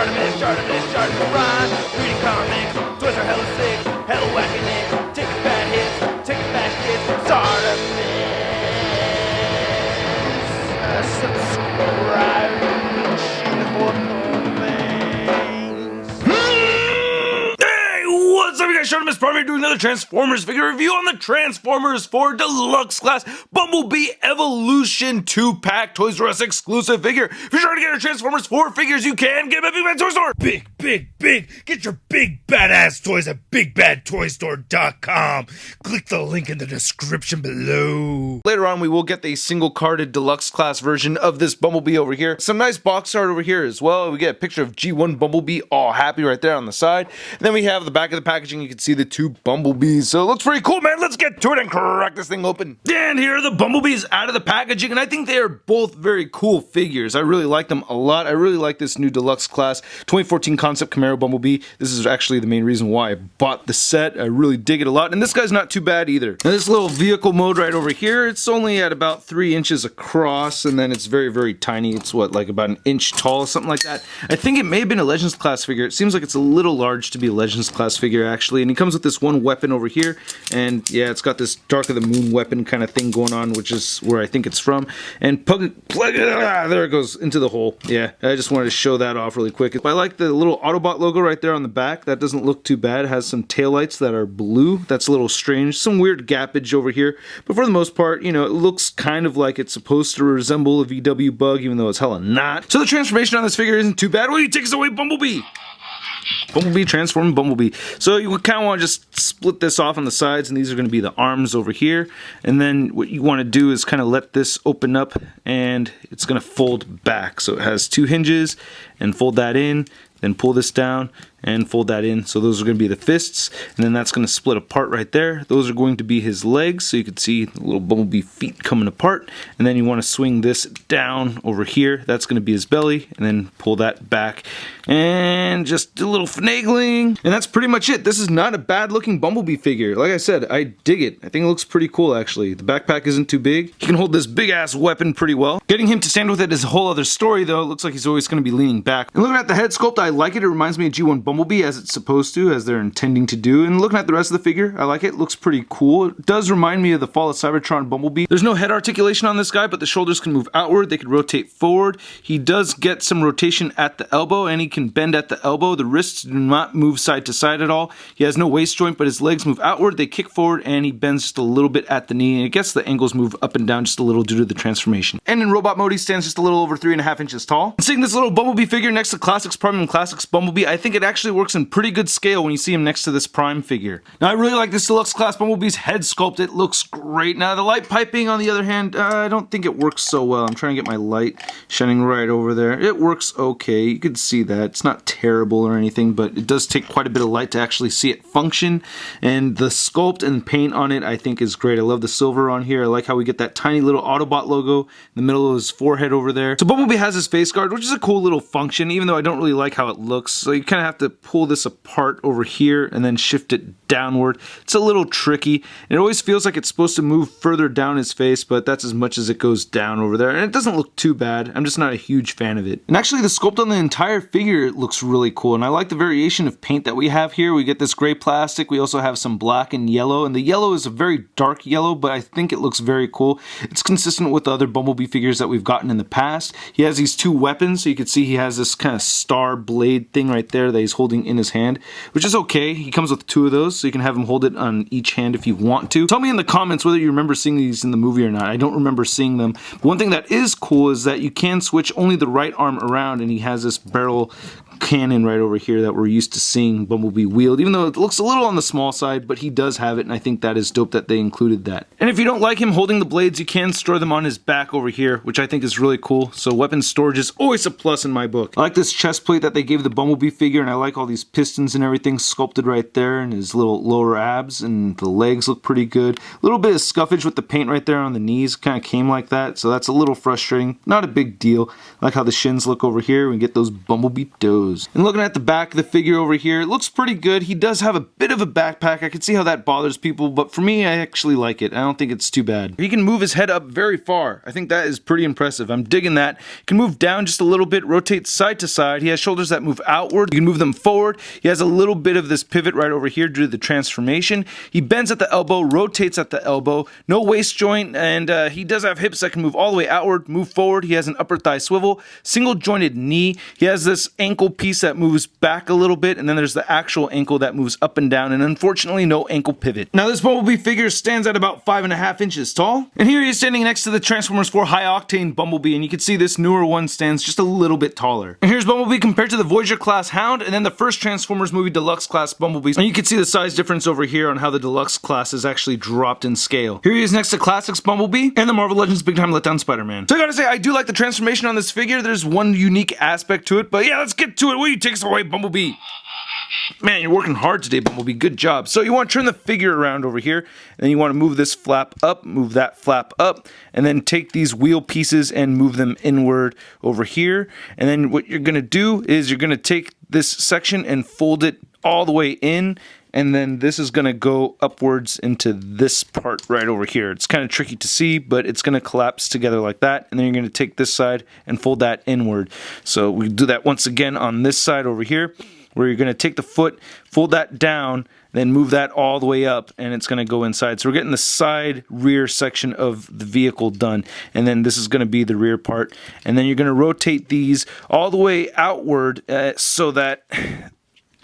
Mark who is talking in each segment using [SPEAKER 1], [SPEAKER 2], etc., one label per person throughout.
[SPEAKER 1] starting to rhyme. Reading comics, toys are hella sick, hella whacking it. Taking bad hits, taking back hits. Subscribe. What's up, you guys? Showed Miss Primary doing another Transformers figure review on the Transformers 4 Deluxe class Bumblebee Evolution 2-pack Toys R Us exclusive figure. If you're trying to get your Transformers 4 figures, you can get them at Big Bad Toy Store. Big. Get your big badass toys at BigBadToyStore.com. Click the link in the description below. Later on, we will get the single-carded Deluxe class version of this Bumblebee over here. Some nice box art over here as well. We get a picture of G1 Bumblebee, all happy right there on the side. And then we have the back of the packaging. You can see the two Bumblebees. So it looks pretty cool, man. Let's get to it and crack this thing open. And here are the Bumblebees out of the packaging. And I think they are both very cool figures. I really like them a lot. I really like this new Deluxe class 2014 concept Camaro Bumblebee. This is actually the main reason why I bought the set. I really dig it a lot. And this guy's not too bad either. Now this little vehicle mode right over here, it's only at about 3 inches across. And then it's very tiny. It's what, like about an inch tall, something like that. I think it may have been a Legends class figure. It seems like it's a little large to be a Legends class figure actually. And he comes with this one weapon over here. And yeah, it's got this Dark of the Moon weapon kind of thing going on, which is where I think it's from. And there it goes into the hole. Yeah, I just wanted to show that off really quick. I like the little Autobot logo right there on the back. That doesn't look too bad. It has some taillights that are blue. That's a little strange. Some weird gappage over here. But for the most part, you know, it looks kind of like it's supposed to resemble a VW Bug, even though it's hella not. So the transformation on this figure isn't too bad. Will you take us away, Bumblebee? Bumblebee, transform Bumblebee. So you kind of want to just split this off on the sides, and these are going to be the arms over here. And then what you want to do is kind of let this open up, and it's going to fold back. So it has 2 hinges, and fold that in, then pull this down and fold that in. So those are going to be the fists, and then that's going to split apart right there. Those are going to be his legs, so you can see the little Bumblebee feet coming apart. And then you want to swing this down over here. That's going to be his belly, and then pull that back and just a little finagling. And that's pretty much it. This is not a bad looking Bumblebee figure. Like I said, I dig it. I think it looks pretty cool actually. The backpack isn't too big. He can hold this big ass weapon pretty well. Getting him to stand with it is a whole other story though. It looks like he's always going to be leaning back. And looking at the head sculpt, I like it. It reminds me of G1 Bumblebee as it's supposed to, as they're intending to do. And looking at the rest of the figure, I like it. It looks pretty cool. It does remind me of the Fall of Cybertron Bumblebee. There's no head articulation on this guy, but the shoulders can move outward. They can rotate forward. He does get some rotation at the elbow, and he can bend at the elbow. The wrists do not move side to side at all. He has no waist joint, but his legs move outward. They kick forward, and he bends just a little bit at the knee. And I guess the angles move up and down just a little due to the transformation. And in robot mode, he stands just a little over 3.5 inches tall. Seeing this little Bumblebee figure next to Classics Prime and Classics Bumblebee, I think it actually works in pretty good scale when you see him next to this Prime figure. Now, I really like this Deluxe class Bumblebee's head sculpt. It looks great. Now, the light piping, on the other hand, I don't think it works so well. I'm trying to get my light shining right over there. It works okay. You can see that. It's not terrible or anything, but it does take quite a bit of light to actually see it function. And the sculpt and paint on it, I think, is great. I love the silver on here. I like how we get that tiny little Autobot logo in the middle of his forehead over there. So Bumblebee has his face guard, which is a cool little function, even though I don't really like how it looks. So you kind of have to pull this apart over here and then shift it downward. It's a little tricky. It always feels like it's supposed to move further down his face, but that's as much as it goes down over there. And it doesn't look too bad. I'm just not a huge fan of it. And actually the sculpt on the entire figure looks really cool. And I like the variation of paint that we have here. We get this gray plastic. We also have some black and yellow. And the yellow is a very dark yellow, but I think it looks very cool. It's consistent with the other Bumblebee figures that we've gotten in the past. He has these 2 weapons. So you can see he has this kind of star blade thing right there that he's holding in his hand, which is okay. He comes with 2 of those, so you can have him hold it on each hand if you want to. Tell me in the comments whether you remember seeing these in the movie or not. I don't remember seeing them. But one thing that is cool is that you can switch only the right arm around, and he has this barrel cannon right over here that we're used to seeing Bumblebee wield, even though it looks a little on the small side, but he does have it, and I think that is dope that they included that. And if you don't like him holding the blades, you can store them on his back over here, which I think is really cool. So weapon storage is always a plus in my book. I like this chest plate that they gave the Bumblebee figure, and I like all these pistons and everything sculpted right there, and his little lower abs, and the legs look pretty good. A little bit of scuffage with the paint right there on the knees, kind of came like that, so that's a little frustrating. Not a big deal. I like how the shins look over here. We get those Bumblebee toes. goes. And looking at the back of the figure over here, it looks pretty good. He does have a bit of a backpack. I can see how that bothers people, but for me, I actually like it. I don't think it's too bad. He can move his head up very far. I think that is pretty impressive. I'm digging that. He can move down just a little bit, rotate side to side. He has shoulders that move outward. You can move them forward. He has a little bit of this pivot right over here due to the transformation. He bends at the elbow, rotates at the elbow, no waist joint, and he does have hips that can move all the way outward, move forward. He has an upper thigh swivel, single jointed knee. He has this ankle piece that moves back a little bit, and then there's the actual ankle that moves up and down, and unfortunately no ankle pivot. Now this Bumblebee figure stands at about 5.5 inches tall, and here he is standing next to the Transformers 4 High Octane Bumblebee, and you can see this newer one stands just a little bit taller. And here's Bumblebee compared to the Voyager class Hound, and then the first Transformers movie Deluxe class Bumblebee. And you can see the size difference over here on how the Deluxe class is actually dropped in scale. Here he is next to Classics Bumblebee and the Marvel Legends Big Time Letdown Spider-Man. So I gotta say, I do like the transformation on this figure. There's one unique aspect to it, but yeah, let's get to it. Will you take us away, Bumblebee? Man, you're working hard today, Bumblebee. Good job. So you want to turn the figure around over here, and then you want to move this flap up, move that flap up, and then take these wheel pieces and move them inward over here. And then what you're going to do is you're going to take this section and fold it all the way in, and then this is going to go upwards into this part right over here. It's kind of tricky to see, but it's going to collapse together like that, and then you're going to take this side and fold that inward. So we do that once again on this side over here, where you're going to take the foot, fold that down, then move that all the way up, and it's going to go inside. So we're getting the side rear section of the vehicle done, and then this is going to be the rear part. And then you're going to rotate these all the way outward so that...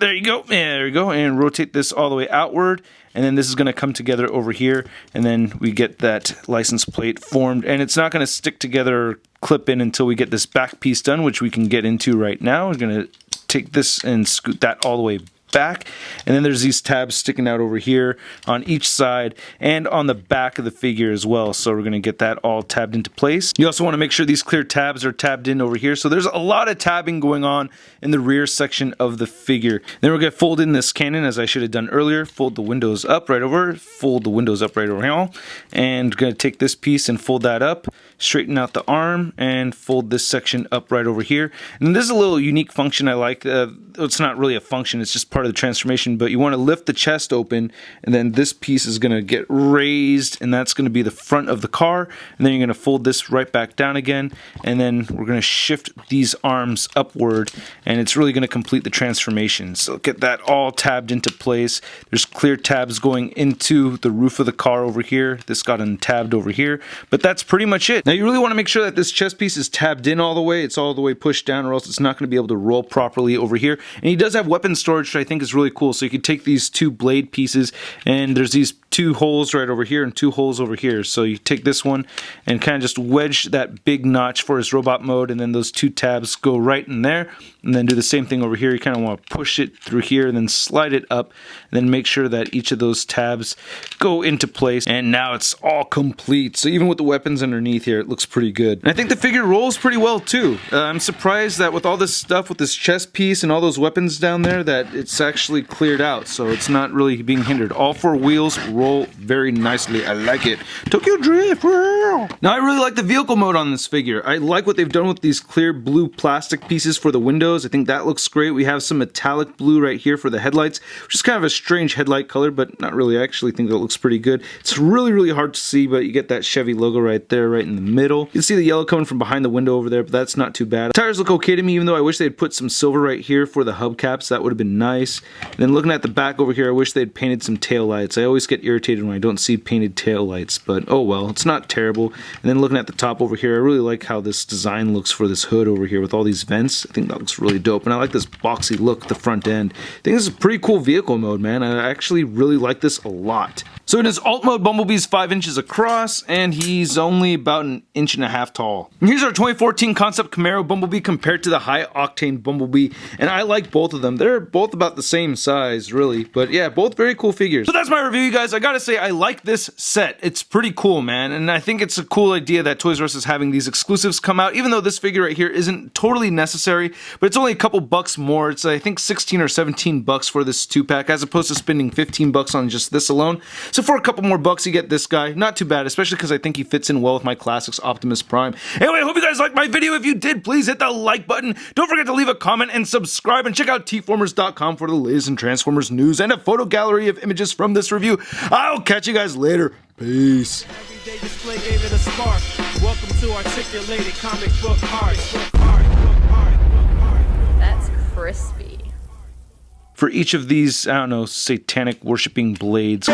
[SPEAKER 1] There you go. Yeah, there you go. And rotate this all the way outward. And then this is going to come together over here. And then we get that license plate formed. And it's not going to stick together or clip in until we get this back piece done, which we can get into right now. We're going to take this and scoot that all the way back, and then there's these tabs sticking out over here on each side and on the back of the figure as well, so we're going to get that all tabbed into place. You also want to make sure these clear tabs are tabbed in over here, so there's a lot of tabbing going on in the rear section of the figure. Then we're going to fold in this cannon as I should have done earlier, fold the windows up right over, fold the windows up right over here, and we're going to take this piece and fold that up, straighten out the arm, and fold this section up right over here. And this is a little unique function I like. It's not really a function, it's just part of the transformation, but you want to lift the chest open, and then this piece is going to get raised, and that's going to be the front of the car, and then you're going to fold this right back down again, and then we're going to shift these arms upward, and it's really going to complete the transformation. So get that all tabbed into place. There's clear tabs going into the roof of the car over here. This got untabbed over here, but that's pretty much it. Now you really want to make sure that this chest piece is tabbed in all the way, it's all the way pushed down, or else it's not going to be able to roll properly over here. And he does have weapon storage, which I think is really cool. So you can take these two blade pieces, and there's these two holes right over here and two holes over here. So you take this one and kind of just wedge that big notch for his robot mode, and then those two tabs go right in there, and then do the same thing over here. You kind of want to push it through here and then slide it up, and then make sure that each of those tabs go into place, and now it's all complete. So even with the weapons underneath here, it looks pretty good. And I think the figure rolls pretty well too. I'm surprised that with all this stuff, with this chest piece and all those weapons down there, that it's actually cleared out, so it's not really being hindered. All four wheels roll very nicely. I like it. Tokyo Drift. Now I really like the vehicle mode on this figure. I like what they've done with these clear blue plastic pieces for the windows. I think that looks great. We have some metallic blue right here for the headlights, which is kind of a strange headlight color, but not really. I actually think that looks pretty good. It's really hard to see, but you get that Chevy logo right there, right in the middle. You can see the yellow coming from behind the window over there, but that's not too bad. The tires look okay to me, even though I wish they'd put some silver right here for the hubcaps. That would have been nice. And then looking at the back over here, I wish they'd painted some tail lights. I always get irritated when I don't see painted tail lights, but oh well, it's not terrible. And then looking at the top over here, I really like how this design looks for this hood over here with all these vents. I think that looks really dope, and I like this boxy look at the front end. I think this is a pretty cool vehicle mode, man. I actually really like this a lot. So in his alt mode, Bumblebee's 5 inches across, and he's only about 1.5 inches tall. And here's our 2014 concept Camaro Bumblebee compared to the high octane Bumblebee, and I like both of them. They're both about the same size, really, but yeah, both very cool figures. So that's my review, you guys. I gotta say, I like this set. It's pretty cool, man, and I think it's a cool idea that Toys R Us is having these exclusives come out, even though this figure right here isn't totally necessary, but it's only a couple bucks more. It's, I think, 16 or 17 bucks for this 2-pack, as opposed to spending 15 bucks on just this alone. So So for a couple more bucks, you get this guy. Not too bad, especially because I think he fits in well with my Classics Optimus Prime. Anyway, I hope you guys liked my video. If you did, please hit the like button. Don't forget to leave a comment and subscribe, and check out tformers.com for the latest in Transformers news and a photo gallery of images from this review. I'll catch you guys later. Peace.
[SPEAKER 2] Everyday display gave it a spark. Welcome to articulated comic book art.
[SPEAKER 3] That's crispy.
[SPEAKER 1] For each of these, I don't know, satanic worshipping blades.